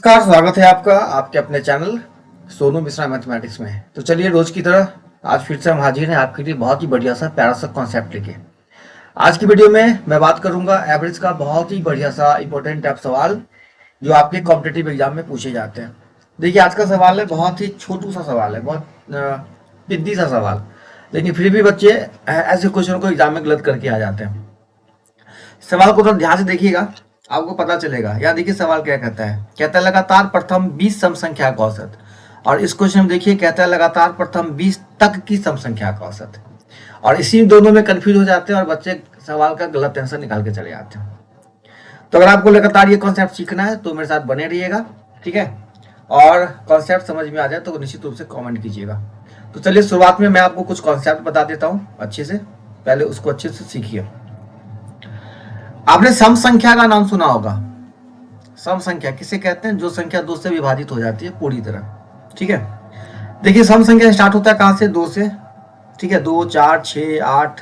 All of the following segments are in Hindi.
नमस्कार, स्वागत है आपका आपके अपने चैनल सोनू मिश्रा मैथमेटिक्स में। तो चलिए रोज की तरह आज फिर से हम हाजिर हैं आपके लिए बहुत ही बढ़िया सा प्यारा सा कॉन्सेप्ट लेके। आज की वीडियो में मैं बात करूंगा एवरेज का बहुत ही बढ़िया सा इंपॉर्टेंट टाइप सवाल जो आपके कॉम्पिटेटिव एग्जाम में पूछे जाते हैं। देखिए आज का सवाल है बहुत ही छोटू सा सवाल है, बहुत पिद्दी सा सवाल, लेकिन फिर भी बच्चे ऐसे क्वेश्चन को एग्जाम में गलत करके आ जाते हैं। सवाल को थोड़ा ध्यान से देखिएगा, आपको पता चलेगा। यहाँ देखिए सवाल क्या कहता है। कहता है लगातार प्रथम 20 सम संख्या का औसत, और इस क्वेश्चन में देखिए कहता है लगातार प्रथम 20 तक की सम संख्या का औसत। और इसी दोनों में कंफ्यूज हो जाते हैं और बच्चे सवाल का गलत आंसर निकाल के चले जाते हैं। तो अगर आपको लगातार ये कॉन्सेप्ट सीखना है तो मेरे साथ बने रहिएगा, ठीक है। और कॉन्सेप्ट समझ में आ जाए तो निश्चित रूप से कॉमेंट कीजिएगा। तो चलिए शुरुआत में मैं आपको कुछ कॉन्सेप्ट बता देता हूँ अच्छे से, पहले उसको अच्छे से सीखिए। आपने सम संख्या का नाम सुना होगा। सम संख्या किसे कहते हैं? जो संख्या 2 से विभाजित हो जाती है पूरी तरह, ठीक है। देखिए सम संख्या स्टार्ट होता है कहां से? 2 से, ठीक है। 2, 4, 6, 8,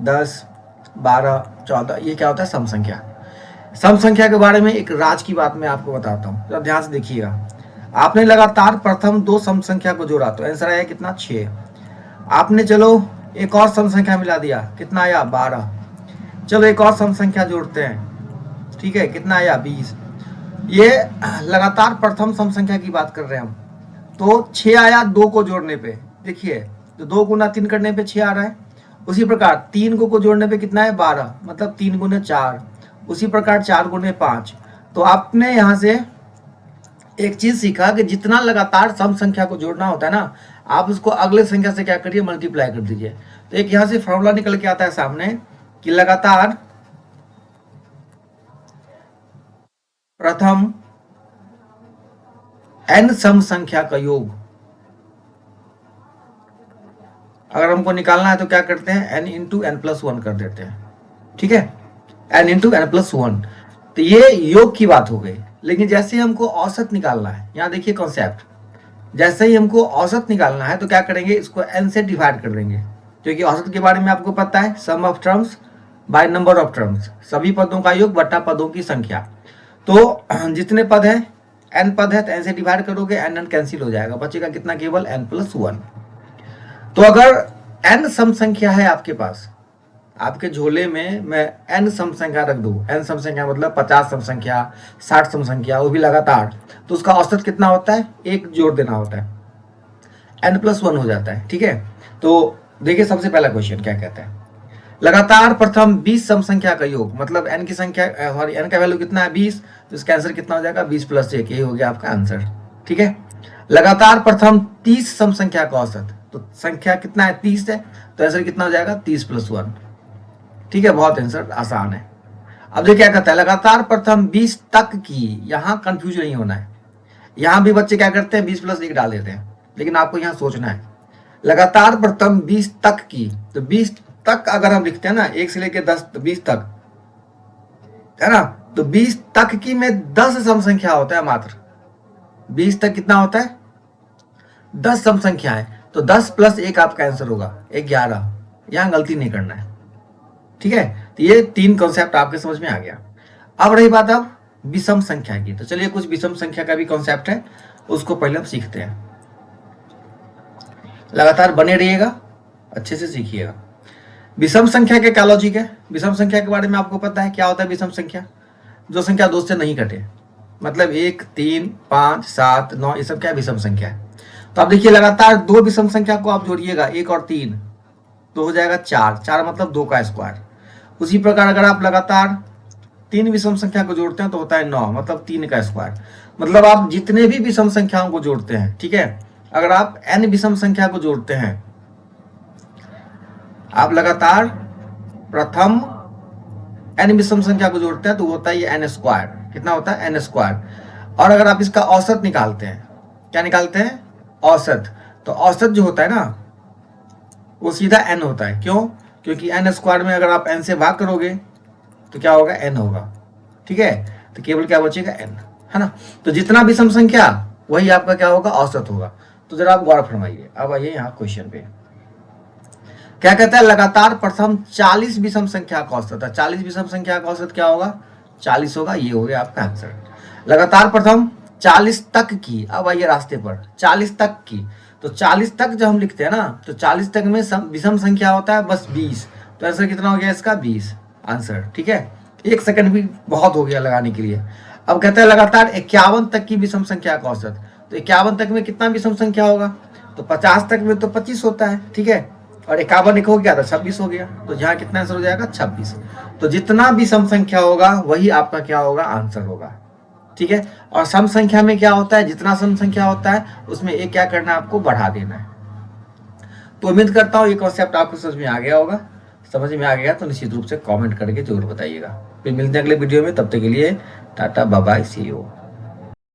10, 12, 14, ये क्या होता है? सम संख्या। सम संख्या के बारे में एक राज की बात मैं आपको बताता हूँ, जरा ध्यान से देखिएगा। आपने लगातार प्रथम 2 सम संख्या को जोड़ा तो आंसर आया कितना? 6। आपने चलो एक और सम संख्या मिला दिया, कितना आया? 12। चलो एक और सम संख्या जोड़ते हैं, ठीक है, कितना आया? 20। ये लगातार प्रथम सम संख्या की बात कर रहे हैं हम। तो 6 आया 2 को जोड़ने पे, देखिए तो 2 गुना 3 करने पे 6 आ रहा है। उसी प्रकार 3 को जोड़ने पे कितना है? 12, मतलब 3 गुने 4। उसी प्रकार 4 गुने 5। तो आपने यहां से एक चीज सीखा कि जितना लगातार सम संख्या को जोड़ना होता है ना, आप उसको अगले संख्या से क्या करिए? मल्टीप्लाई कर दीजिए। तो एक यहां से फॉर्मूला निकल के आता है सामने कि लगातार प्रथम n सम संख्या का योग। अगर हमको निकालना है तो क्या करते हैं? n इंटू एन प्लस 1 कर देते हैं, ठीक है। n into n plus 1। तो ये योग की बात हो गई। लेकिन जैसे ही हमको औसत निकालना है, यहां देखिए कॉन्सेप्ट, जैसे ही हमको औसत निकालना है तो क्या करेंगे? इसको n से डिवाइड कर देंगे, क्योंकि औसत के बारे में आपको पता है, sum of terms by number of terms, सभी पदों का योग बटा पदों की संख्या। तो जितने पद है, n पद है, तो n से डिवाइड करोगे, n कैंसिल हो जाएगा, बचेगा कितना? केवल n प्लस 1। तो अगर n सम संख्या है आपके पास, आपके झोले में मैं n सम संख्या रख दूं, n सम संख्या मतलब 50 सम संख्या, 60 सम संख्या, वो भी लगातार, तो उसका औसत कितना होता है? 1 जोड़ देना होता है, n प्लस 1 हो जाता है, ठीक है। तो देखिए सबसे पहला क्वेश्चन क्या कहता है। लगातार प्रथम 20 सम संख्या का योग, मतलब n की संख्या, सॉरी n का वैल्यू कितना है? 20। तो इसका आंसर कितना हो जाएगा? 20 प्लस 1, ये हो गया आपका आंसर, ठीक है। लगातार प्रथम 30 सम संख्या का औसत, तो संख्या कितना है? 30 है, तो आंसर कितना हो जाएगा? 30 प्लस 1, ठीक है। बहुत आंसर आसान है। अब देखिए क्या कहता है, लगातार प्रथम 20 तक की, यहां कंफ्यूज नहीं होना है। यहां भी बच्चे क्या करते हैं? 20 प्लस 1 डाल देते हैं, लेकिन आपको यहां सोचना है लगातार प्रथम 20 तक की। तो 20 तक अगर हम लिखते हैं ना, 1 से लेकर 10, 20 तक है ना, तो 20 तक की में 10 सम संख्या होता है मात्र। 20 तक कितना होता है? 10 सम संख्या है, तो 10 प्लस 1 आपका आंसर होगा 11। यहां गलती नहीं करना है, ठीक है। तो ये 3 कॉन्सेप्ट आपके समझ में आ गया। अब रही बात अब विषम संख्या की, तो चलिए कुछ विषम संख्या का भी कॉन्सेप्ट है, उसको पहले हम सीखते हैं। लगातार बने रहिएगा, अच्छे से सीखिएगा। विषम संख्या के क्या लॉजिक है? विषम संख्या के बारे में आपको पता है क्या होता है विषम संख्या? जो संख्या 2 से नहीं कटे, मतलब 1, 3, 5, 7, 9, ये सब क्या है? विषम संख्या है। तो आप देखिए लगातार 2 विषम संख्या को आप जोड़िएगा, 1 और 3, तो हो जाएगा 4। 4 मतलब 2 का स्क्वायर। उसी प्रकार अगर आप लगातार 3 विषम संख्या को जोड़ते हैं तो होता है 9, मतलब 3 का स्क्वायर। मतलब आप जितने भी विषम संख्याओं को जोड़ते हैं, ठीक है, अगर आप n विषम संख्या को जोड़ते हैं, आप लगातार प्रथम n विषम संख्या को जोड़ते हैं तो होता है ये n स्क्वायर। कितना होता है? n square. और अगर आप इसका औसत निकालते हैं, क्या निकालते हैं? औसत। तो औसत जो होता है ना, वो सीधा n होता है। क्यों? क्योंकि n स्क्वायर में अगर आप n से भाग करोगे तो क्या होगा? n होगा, ठीक है। तो केवल क्या बचेगा? n, है ना। तो जितना विषम संख्या वही आपका क्या होगा? औसत होगा। तो जरा आप गौर फरमाइए। अब आइए यहाँ क्वेश्चन पे, क्या कहता है? लगातार प्रथम 40 विषम संख्या का औसत है। 40 विषम संख्या का औसत क्या होगा? 40 होगा, ये हो गया आपका आंसर। लगातार प्रथम 40 तक की, अब आइए रास्ते पर 40 तक की। तो 40 तक जब हम लिखते हैं ना, तो 40 तक में विषम संख्या होता है बस 20। तो आंसर कितना हो गया इसका? 20 आंसर। ठीक है, 1 सेकंड भी बहुत हो गया लगाने के लिए। अब कहते हैं लगातार 51 तक की विषम संख्या का औसत। तो 51 तक में कितना विषम संख्या होगा? तो 50 तक में तो 25 होता है। ठीक है, और 51 एक हो गया तो 26 हो गया। तो यहाँ कितना आंसर हो जाएगा? 26। तो जितना विषम संख्या होगा वही आपका क्या होगा? आंसर होगा। ठीक है, और सम संख्या में क्या होता है? जितना सम संख्या होता है उसमें एक क्या करना है? आपको बढ़ा देना है। तो उम्मीद करता हूँ ये कॉन्सेप्ट आपको समझ में आ गया होगा। समझ में आ गया तो निश्चित रूप से कमेंट करके जरूर बताइएगा। फिर मिलते हैं अगले वीडियो में, तब तक के लिए tata bye bye, see you.